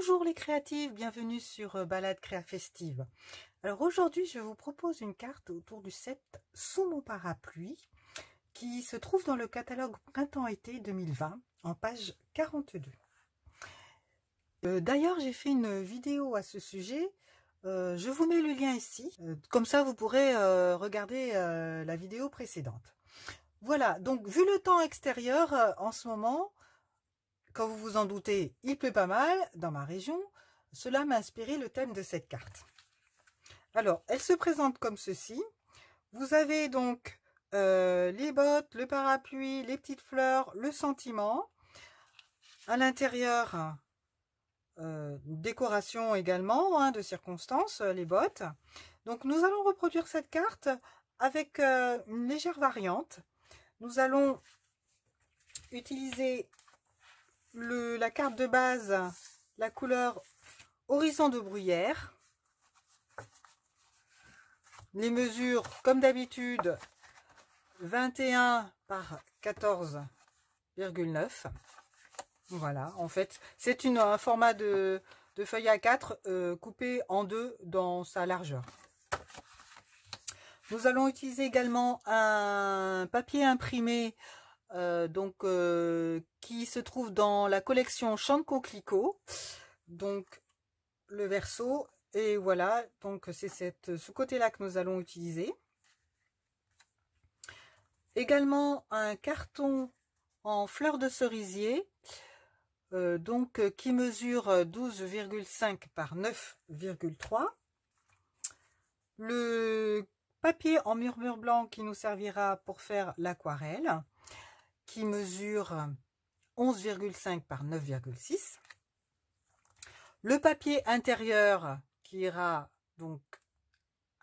Bonjour les créatifs, bienvenue sur Balade Créa Festive. Alors aujourd'hui je vous propose une carte autour du set Sous mon parapluie qui se trouve dans le catalogue Printemps-été 2020 en page 42. D'ailleurs j'ai fait une vidéo à ce sujet, je vous mets le lien ici, comme ça vous pourrez regarder la vidéo précédente. Voilà, donc vu le temps extérieur en ce moment, quand vous vous en doutez, il pleut pas mal dans ma région. Cela m'a inspiré le thème de cette carte. Alors, elle se présente comme ceci. Vous avez donc les bottes, le parapluie, les petites fleurs, le sentiment. À l'intérieur, décoration également, de circonstances, les bottes. Donc, nous allons reproduire cette carte avec une légère variante. Nous allons utiliser la carte de base, la couleur horizon de bruyère. Les mesures, comme d'habitude, 21 par 14,9. Voilà, en fait, c'est un format de feuille A4 coupé en deux dans sa largeur. Nous allons utiliser également un papier imprimé qui se trouve dans la collection Chant de Coquelicot, donc le verso, et voilà, donc c'est ce côté-là que nous allons utiliser. Également un carton en fleurs de cerisier, qui mesure 12,5 par 9,3. Le papier en murmure blanc qui nous servira pour faire l'aquarelle, qui mesure 11,5 par 9,6. Le papier intérieur qui ira donc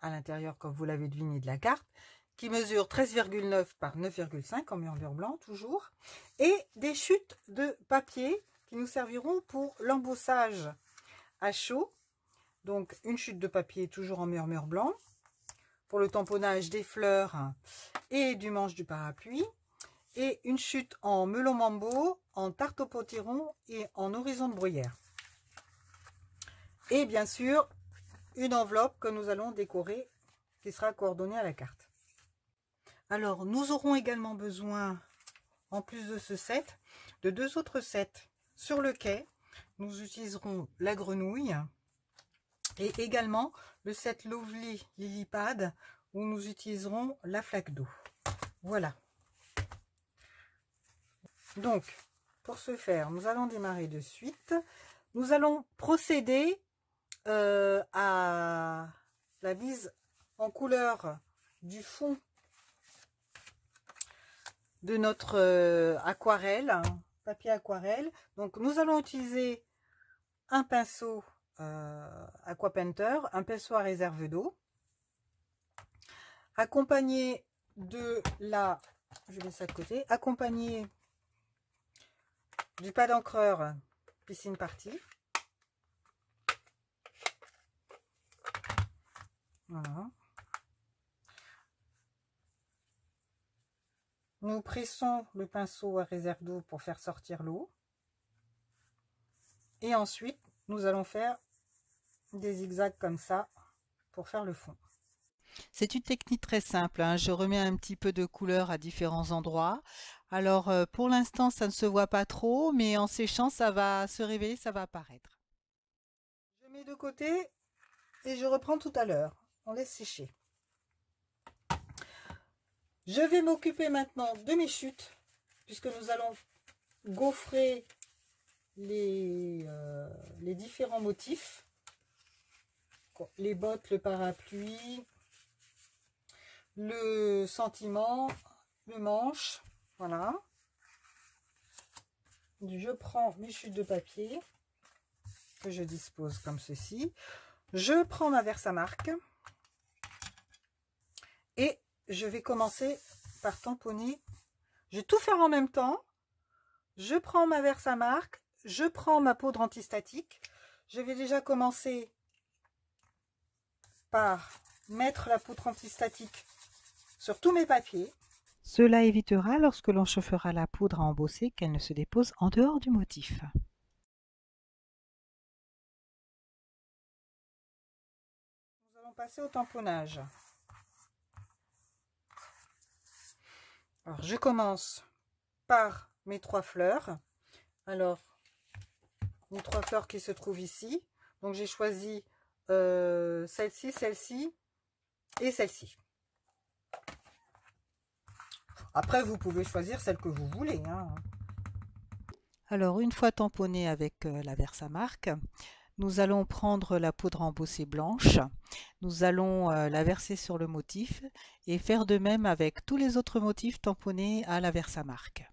à l'intérieur, comme vous l'avez deviné, de la carte, qui mesure 13,9 par 9,5 en murmure blanc toujours. Et des chutes de papier qui nous serviront pour l'embossage à chaud. Donc une chute de papier toujours en murmure blanc pour le tamponnage des fleurs et du manche du parapluie. Et une chute en melon mambo, en tarte au potiron et en horizon de bruyère. Et bien sûr, une enveloppe que nous allons décorer, qui sera coordonnée à la carte. Alors, nous aurons également besoin, en plus de ce set, de deux autres sets. Sur le quai, nous utiliserons la grenouille et également le set Lovely Lily Pad, où nous utiliserons la flaque d'eau. Voilà. Donc, pour ce faire, nous allons démarrer de suite. Nous allons procéder à la mise en couleur du fond de notre aquarelle, papier aquarelle. Donc, nous allons utiliser un pinceau Aqua Painter, un pinceau à réserve d'eau, accompagné de la, je mets ça de côté, accompagné du pad d'encreur Piscine Party. Voilà. Nous pressons le pinceau à réserve d'eau pour faire sortir l'eau. Et ensuite, nous allons faire des zigzags comme ça pour faire le fond. C'est une technique très simple, je remets un petit peu de couleur à différents endroits. Alors pour l'instant ça ne se voit pas trop, mais en séchant ça va se révéler, ça va apparaître. Je mets de côté et je reprends tout à l'heure. On laisse sécher. Je vais m'occuper maintenant de mes chutes, puisque nous allons gaufrer les différents motifs. Les bottes, le parapluie, le sentiment, le manche, voilà. Je prends mes chutes de papier que je dispose comme ceci. Je prends ma Versamark et je vais commencer par tamponner. Je vais tout faire en même temps. Je prends ma Versamark, je prends ma poudre antistatique. Je vais déjà commencer par mettre la poudre antistatique sur tous mes papiers. Cela évitera, lorsque l'on chauffera la poudre à embosser, qu'elle ne se dépose en dehors du motif. passer au tamponnage. Alors, je commence par mes 3 fleurs. Alors, les 3 fleurs qui se trouvent ici. Donc, j'ai choisi celle-ci, celle-ci et celle-ci. Après, vous pouvez choisir celle que vous voulez, hein. Alors, une fois tamponné avec la Versamark, nous allons prendre la poudre embossée blanche, nous allons la verser sur le motif et faire de même avec tous les autres motifs tamponnés à la Versamark.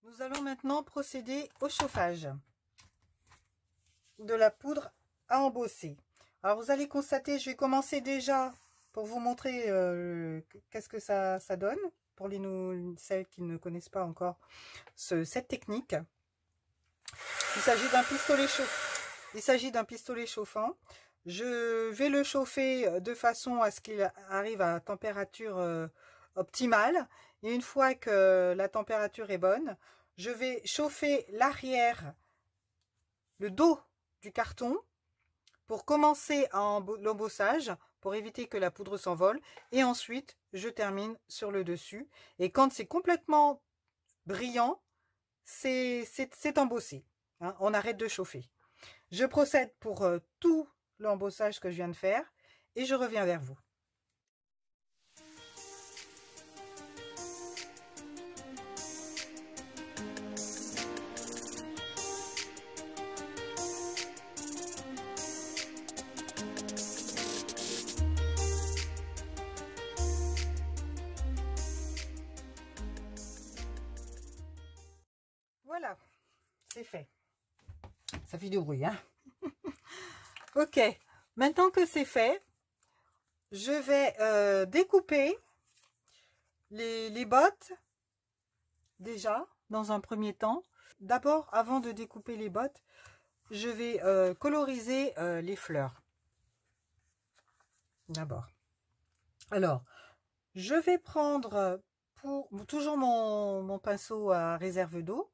Nous allons maintenant procéder au chauffage de la poudre à embosser. Alors vous allez constater, je vais commencer déjà pour vous montrer qu'est-ce que ça donne pour celles qui ne connaissent pas encore cette technique. Il s'agit d'un pistolet chauffant. Il s'agit d'un pistolet chauffant. Je vais le chauffer de façon à ce qu'il arrive à température optimale. Et une fois que la température est bonne, je vais chauffer l'arrière, le dos du carton pour commencer l'embossage, pour éviter que la poudre s'envole. Et ensuite, je termine sur le dessus. Et quand c'est complètement brillant, c'est embossé. Hein, on arrête de chauffer. Je procède pour tout l'embossage que je viens de faire et je reviens vers vous. Voilà, c'est fait. Ça fait du bruit, hein. Ok, maintenant que c'est fait, je vais découper les bottes, déjà, dans un premier temps. D'abord, avant de découper les bottes, je vais coloriser les fleurs. D'abord. Alors, je vais prendre, pour toujours mon pinceau à réserve d'eau,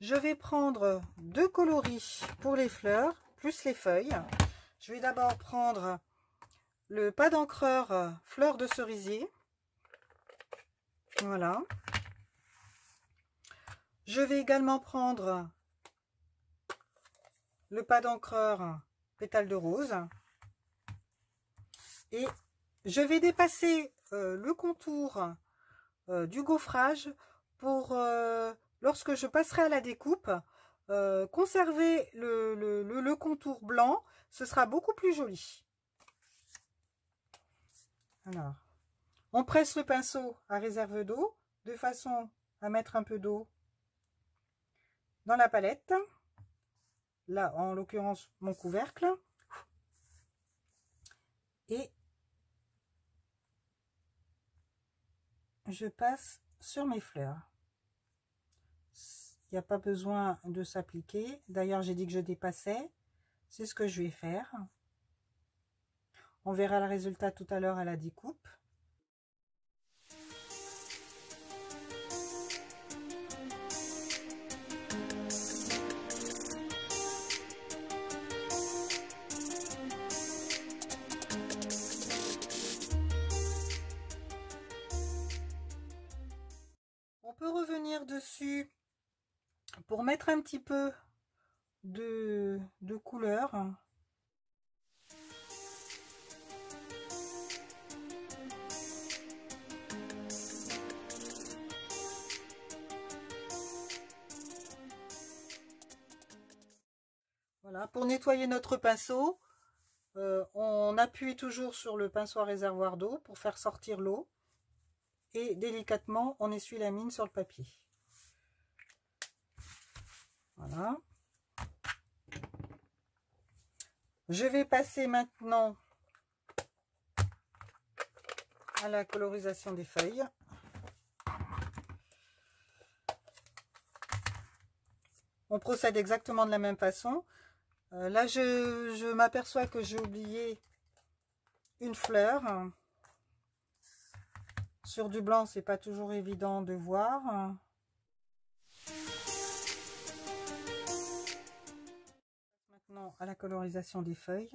je vais prendre 2 coloris pour les fleurs, plus les feuilles. Je vais d'abord prendre le pas d'encreur fleur de cerisier. Voilà. Je vais également prendre le pas d'encreur pétale de rose. Et je vais dépasser le contour du gaufrage pour, lorsque je passerai à la découpe, conserver le contour blanc. Ce sera beaucoup plus joli. Alors, on presse le pinceau à réserve d'eau de façon à mettre un peu d'eau dans la palette. Là, en l'occurrence, mon couvercle. Et je passe sur mes fleurs. Il n'y a pas besoin de s'appliquer. D'ailleurs, j'ai dit que je dépassais. C'est ce que je vais faire. On verra le résultat tout à l'heure à la découpe. On peut revenir dessus pour mettre un petit peu de couleur. Voilà, pour nettoyer notre pinceau, on appuie toujours sur le pinceau à réservoir d'eau pour faire sortir l'eau et délicatement on essuie la mine sur le papier. Voilà. Je vais passer maintenant à la colorisation des feuilles. On procède exactement de la même façon. Là, je m'aperçois que j'ai oublié une fleur. Sur du blanc, c'est pas toujours évident de voir. Maintenant, à la colorisation des feuilles.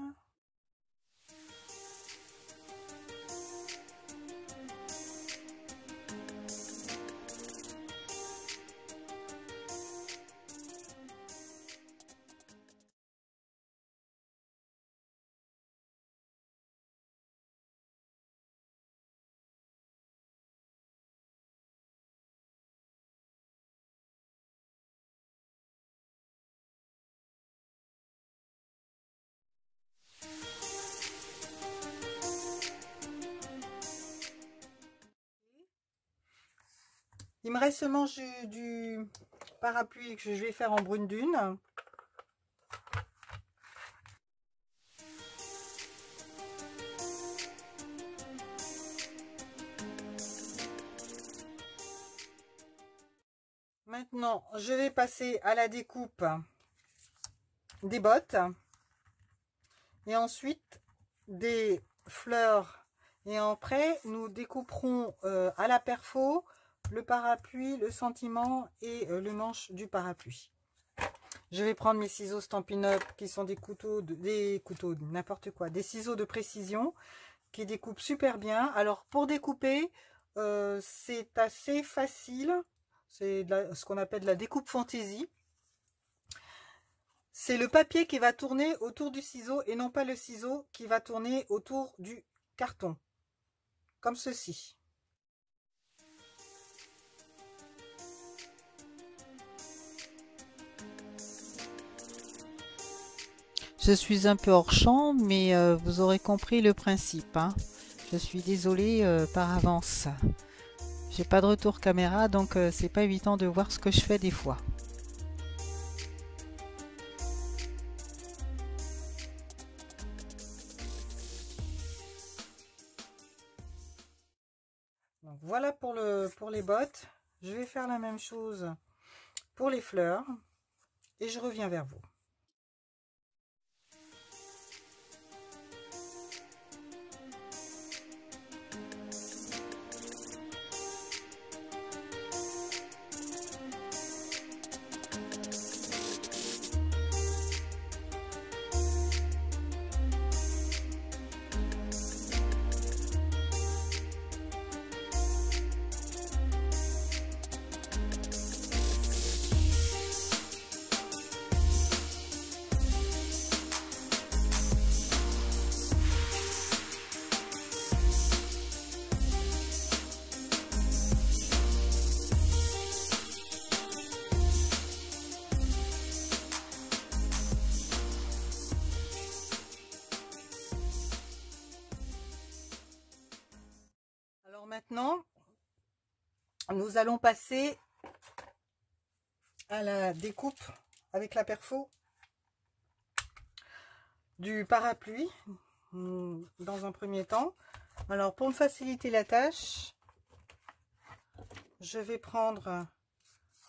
Il me reste seulement du parapluie que je vais faire en brune dune. Maintenant, je vais passer à la découpe des bottes. Et ensuite, des fleurs. Et après, nous découperons à la perfo le parapluie, le sentiment et le manche du parapluie. Je vais prendre mes ciseaux Stampin' Up qui sont des couteaux, n'importe quoi, des ciseaux de précision qui découpent super bien. Alors pour découper, c'est assez facile. C'est ce qu'on appelle la découpe fantaisie. C'est le papier qui va tourner autour du ciseau et non pas le ciseau qui va tourner autour du carton. Comme ceci. Je suis un peu hors champ, mais vous aurez compris le principe. Hein. Je suis désolée par avance. J'ai pas de retour caméra, donc c'est pas évident de voir ce que je fais des fois. Donc voilà pour les bottes. Je vais faire la même chose pour les fleurs et je reviens vers vous. Maintenant, nous allons passer à la découpe avec la perfo du parapluie dans un premier temps. Alors pour me faciliter la tâche, je vais prendre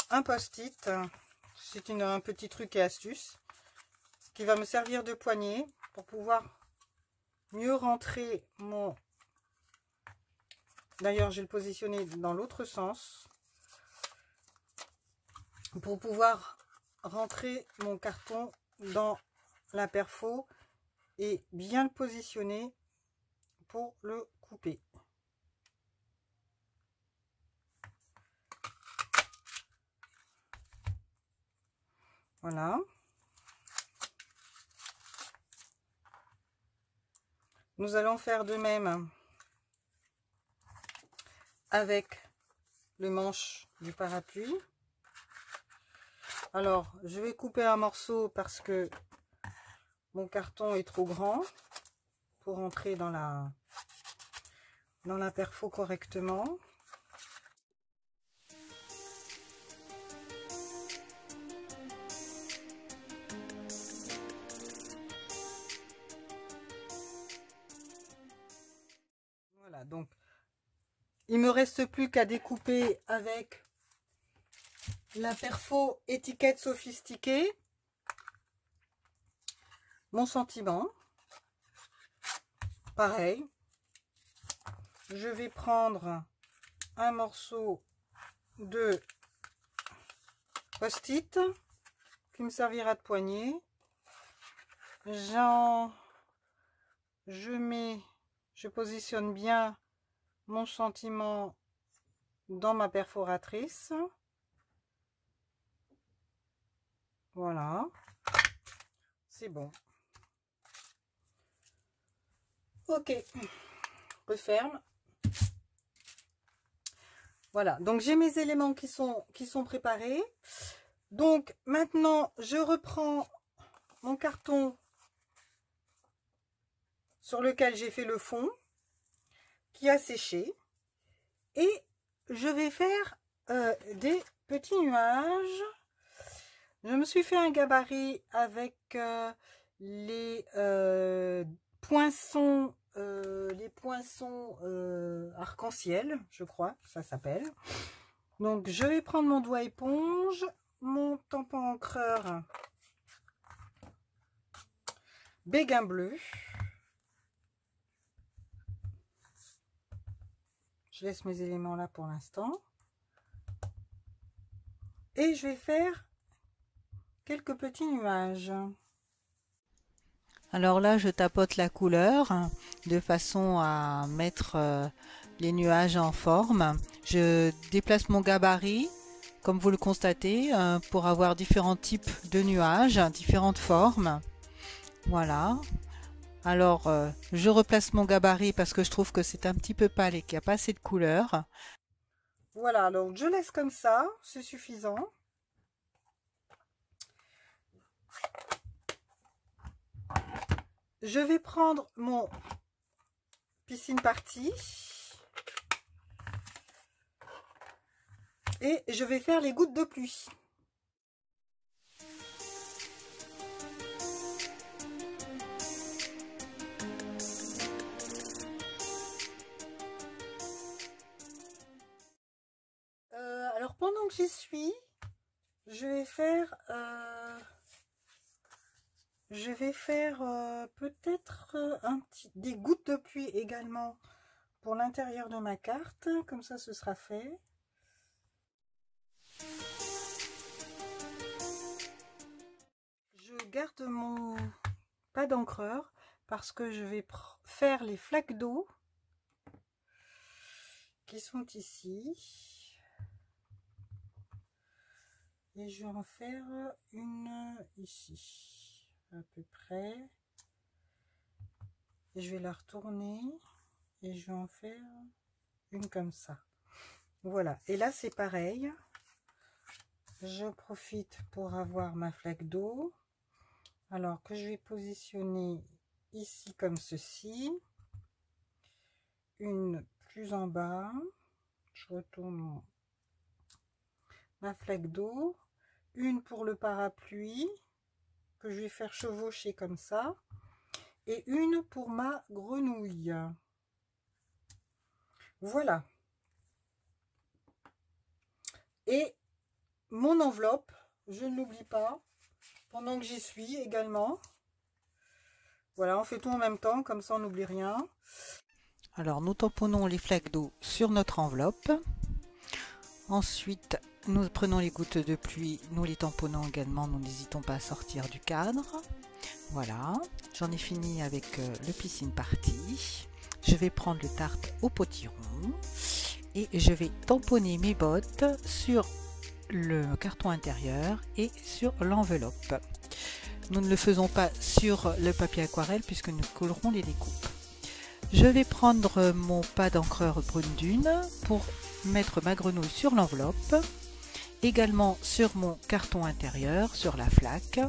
un post-it. C'est un petit truc et astuce qui va me servir de poignée pour pouvoir mieux rentrer mon... D'ailleurs, je vais le positionner dans l'autre sens pour pouvoir rentrer mon carton dans la perfo et bien le positionner pour le couper. Voilà. Nous allons faire de même avec le manche du parapluie. Alors, je vais couper un morceau parce que mon carton est trop grand pour entrer dans la perfo correctement. donc il me reste plus qu'à découper avec la perfo étiquette sophistiquée mon sentiment. Pareil, je vais prendre un morceau de post-it qui me servira de poignée. Je positionne bien mon sentiment dans ma perforatrice. Voilà, c'est bon. Ok, referme. Voilà, donc j'ai mes éléments qui sont préparés. Donc maintenant, je reprends mon carton sur lequel j'ai fait le fond, qui a séché. Et je vais faire des petits nuages. Je me suis fait un gabarit avec les poinçons arc-en-ciel, je crois, ça s'appelle. Donc je vais prendre mon doigt éponge, mon tampon encreur béguin bleu. Je laisse mes éléments là pour l'instant. Et je vais faire quelques petits nuages. Alors là, je tapote la couleur de façon à mettre les nuages en forme. Je déplace mon gabarit, comme vous le constatez, pour avoir différents types de nuages, différentes formes. Voilà. Alors, je replace mon gabarit parce que je trouve que c'est un petit peu pâle et qu'il n'y a pas assez de couleur. Voilà, donc je laisse comme ça, c'est suffisant. Je vais prendre mon piscine party et je vais faire les gouttes de pluie. Alors pendant que j'y suis, je vais faire peut-être des gouttes de pluie également pour l'intérieur de ma carte, comme ça ce sera fait. Je garde mon pas d'encreur parce que je vais faire les flaques d'eau qui sont ici. Et je vais en faire une ici, à peu près. Et je vais la retourner et je vais en faire une comme ça. Voilà, et là c'est pareil. Je profite pour avoir ma flaque d'eau. Alors que je vais positionner ici comme ceci. Une plus en bas. Je retourne ma flaque d'eau. Une pour le parapluie que je vais faire chevaucher comme ça. Et une pour ma grenouille. Voilà. Et mon enveloppe, je ne l'oublie pas, pendant que j'y suis également. Voilà, on fait tout en même temps, comme ça on n'oublie rien. Alors nous tamponnons les flaques d'eau sur notre enveloppe. Ensuite, nous prenons les gouttes de pluie, nous les tamponnons également, nous n'hésitons pas à sortir du cadre. Voilà, j'en ai fini avec le piscine party. Je vais prendre le tarte au potiron et je vais tamponner mes bottes sur le carton intérieur et sur l'enveloppe. Nous ne le faisons pas sur le papier aquarelle puisque nous collerons les découpes. Je vais prendre mon pas d'encreur brune dune pour mettre ma grenouille sur l'enveloppe, également sur mon carton intérieur, sur la flaque.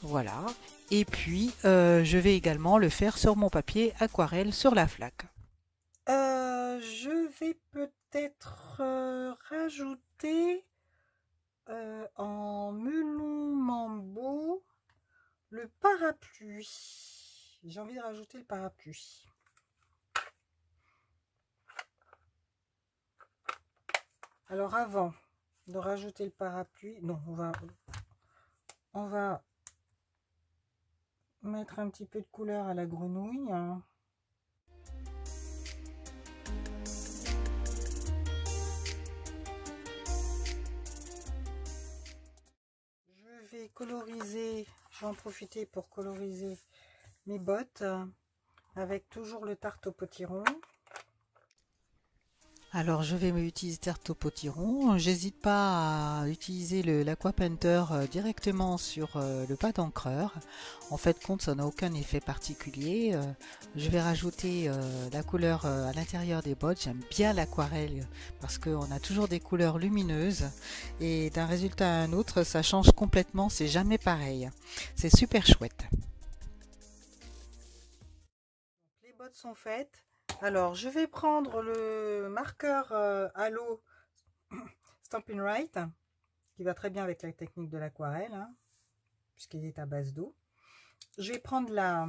Voilà. Et puis, je vais également le faire sur mon papier aquarelle sur la flaque. Je vais peut-être rajouter en melon mambo le parapluie. J'ai envie de rajouter le parapluie. Alors avant de rajouter le parapluie, non, on va mettre un petit peu de couleur à la grenouille. Je vais coloriser, je vais en profiter pour coloriser mes bottes avec toujours le tarte au potiron. Alors je vais utiliser tarte au potiron. J'hésite pas à utiliser l'Aqua Painter directement sur le pad d'encreur. En fait compte, ça n'a aucun effet particulier. Je vais rajouter la couleur à l'intérieur des bottes. J'aime bien l'aquarelle parce qu'on a toujours des couleurs lumineuses et d'un résultat à un autre ça change complètement, c'est jamais pareil. C'est super chouette. Les bottes sont faites. Alors, je vais prendre le marqueur à l'eau Stampin' Right, qui va très bien avec la technique de l'aquarelle, hein, puisqu'il est à base d'eau. Je vais prendre la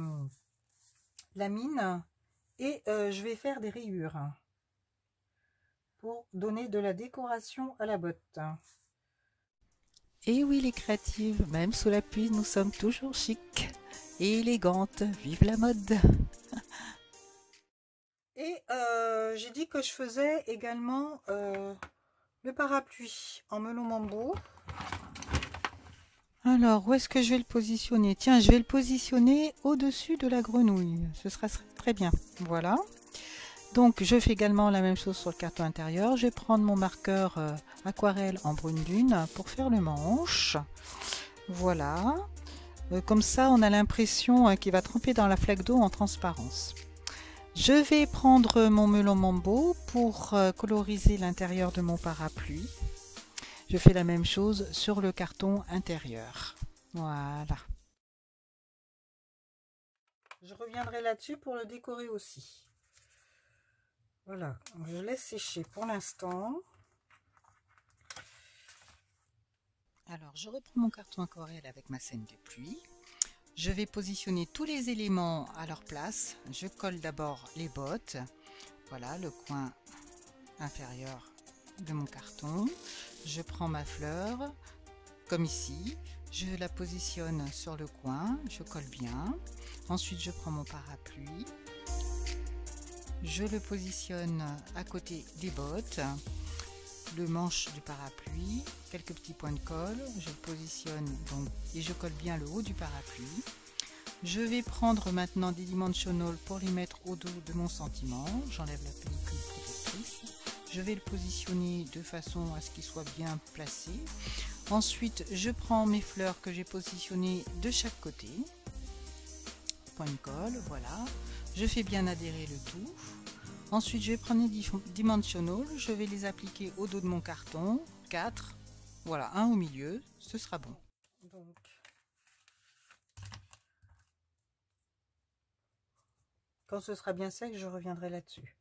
mine et je vais faire des rayures pour donner de la décoration à la botte. Et oui, les créatives, même sous la pluie, nous sommes toujours chic et élégantes. Vive la mode! Et j'ai dit que je faisais également le parapluie en melon mambo. Alors, où est-ce que je vais le positionner? Tiens, je vais le positionner au-dessus de la grenouille. Ce sera très bien. Voilà. Donc, je fais également la même chose sur le carton intérieur. Je vais prendre mon marqueur aquarelle en brune lune pour faire le manche. Voilà. Comme ça, on a l'impression qu'il va tremper dans la flaque d'eau en transparence. Je vais prendre mon melon mambo pour coloriser l'intérieur de mon parapluie. Je fais la même chose sur le carton intérieur. Voilà. Je reviendrai là-dessus pour le décorer aussi. Voilà, je laisse sécher pour l'instant. Alors, je reprends mon carton aquarelle avec ma scène de pluie. Je vais positionner tous les éléments à leur place. Je colle d'abord les bottes. Voilà le coin inférieur de mon carton. Je prends ma fleur, comme ici. Je la positionne sur le coin. Je colle bien. Ensuite, je prends mon parapluie. Je le positionne à côté des bottes. Le manche du parapluie, quelques petits points de colle, je le positionne donc et je colle bien le haut du parapluie. Je vais prendre maintenant des dimensionals pour les mettre au dos de mon sentiment. J'enlève la pellicule protectrice. Je vais le positionner de façon à ce qu'il soit bien placé. Ensuite, je prends mes fleurs que j'ai positionnées de chaque côté. Point de colle, voilà. Je fais bien adhérer le tout. Ensuite, je vais prendre les dimensionals, je vais les appliquer au dos de mon carton, 4, voilà, un au milieu, ce sera bon. Donc, quand ce sera bien sec, je reviendrai là-dessus.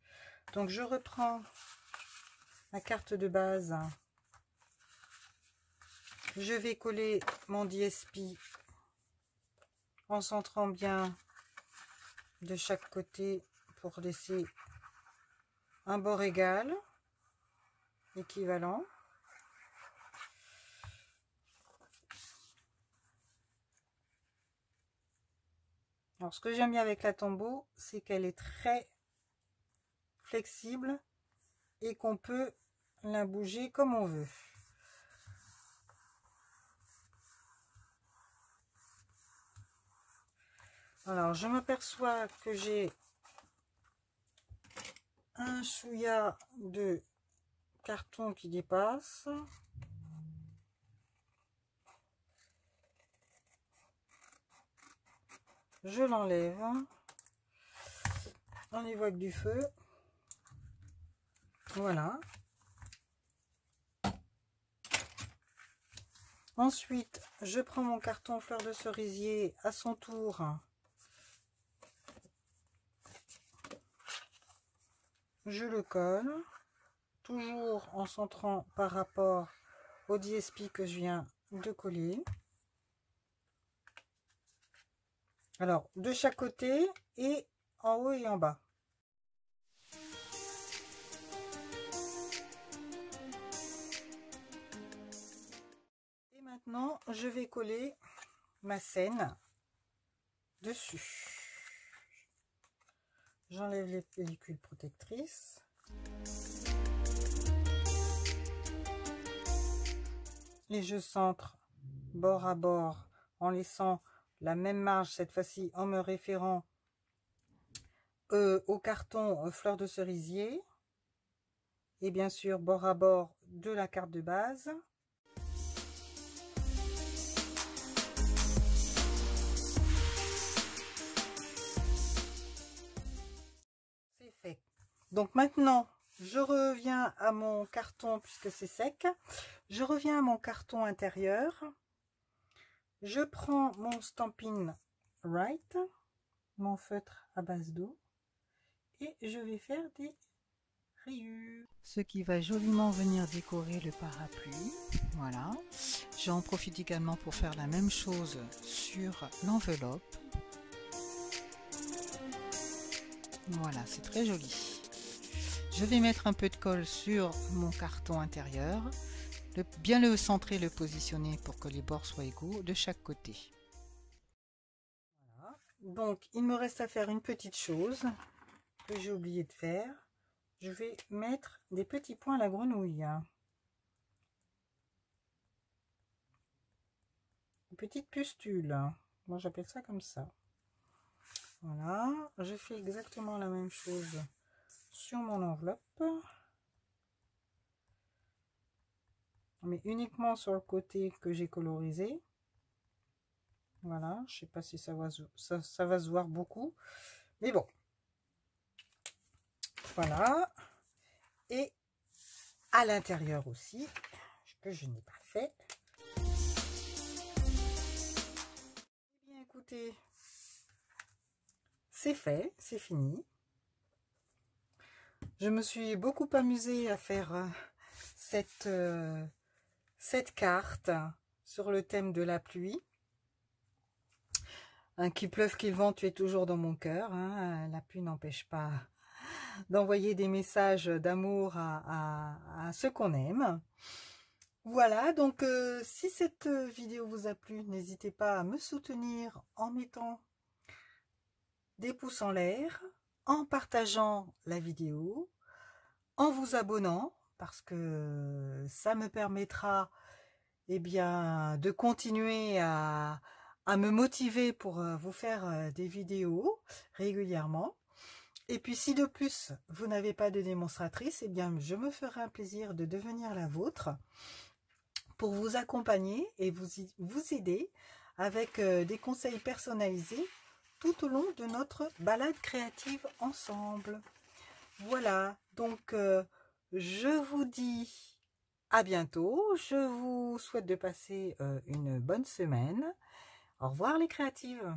Donc, je reprends ma carte de base, je vais coller mon DSP en centrant bien de chaque côté pour laisser un bord égal, équivalent. Alors, ce que j'aime bien avec la Tombow, c'est qu'elle est très flexible et qu'on peut la bouger comme on veut. Alors, je m'aperçois que j'ai un chouïa de carton qui dépasse. Je l'enlève. On y voit que du feu. Voilà. Ensuite, je prends mon carton fleur de cerisier à son tour. Je le colle, toujours en centrant par rapport au DSP que je viens de coller. Alors, de chaque côté et en haut et en bas. maintenant, je vais coller ma scène dessus. J'enlève les pellicules protectrices. Et je centre bord à bord en laissant la même marge, cette fois-ci en me référant au carton fleur de cerisier. Et bien sûr, bord à bord de la carte de base. C'est fait. Donc maintenant, je reviens à mon carton puisque c'est sec. Je reviens à mon carton intérieur. Je prends mon Stampin' Write, mon feutre à base d'eau, et je vais faire des rayures. Ce qui va joliment venir décorer le parapluie. Voilà. J'en profite également pour faire la même chose sur l'enveloppe. Voilà, c'est très joli. Je vais mettre un peu de colle sur mon carton intérieur. Bien le centrer, le positionner pour que les bords soient égaux de chaque côté. Voilà. Donc, il me reste à faire une petite chose que j'ai oublié de faire. Je vais mettre des petits points à la grenouille. Une petite pustule. Moi, j'appelle ça comme ça. Voilà. Je fais exactement la même chose sur mon enveloppe. Mais uniquement sur le côté que j'ai colorisé. Voilà. Je sais pas si ça va se voir beaucoup. Mais bon. Voilà. Et à l'intérieur aussi, que je n'ai pas fait. Eh bien, écoutez, c'est fait, c'est fini. Je me suis beaucoup amusée à faire cette carte sur le thème de la pluie. Qu'il pleuve, qu'il vente, tu es toujours dans mon cœur. Hein. La pluie n'empêche pas d'envoyer des messages d'amour à ceux qu'on aime. Voilà, donc si cette vidéo vous a plu, n'hésitez pas à me soutenir en mettant des pouces en l'air, en partageant la vidéo, en vous abonnant, parce que ça me permettra de continuer à me motiver pour vous faire des vidéos régulièrement. Et puis si de plus vous n'avez pas de démonstratrice, je me ferai un plaisir de devenir la vôtre pour vous accompagner et vous aider avec des conseils personnalisés tout au long de notre balade créative ensemble. Voilà, donc je vous dis à bientôt. Je vous souhaite de passer une bonne semaine. Au revoir les créatives.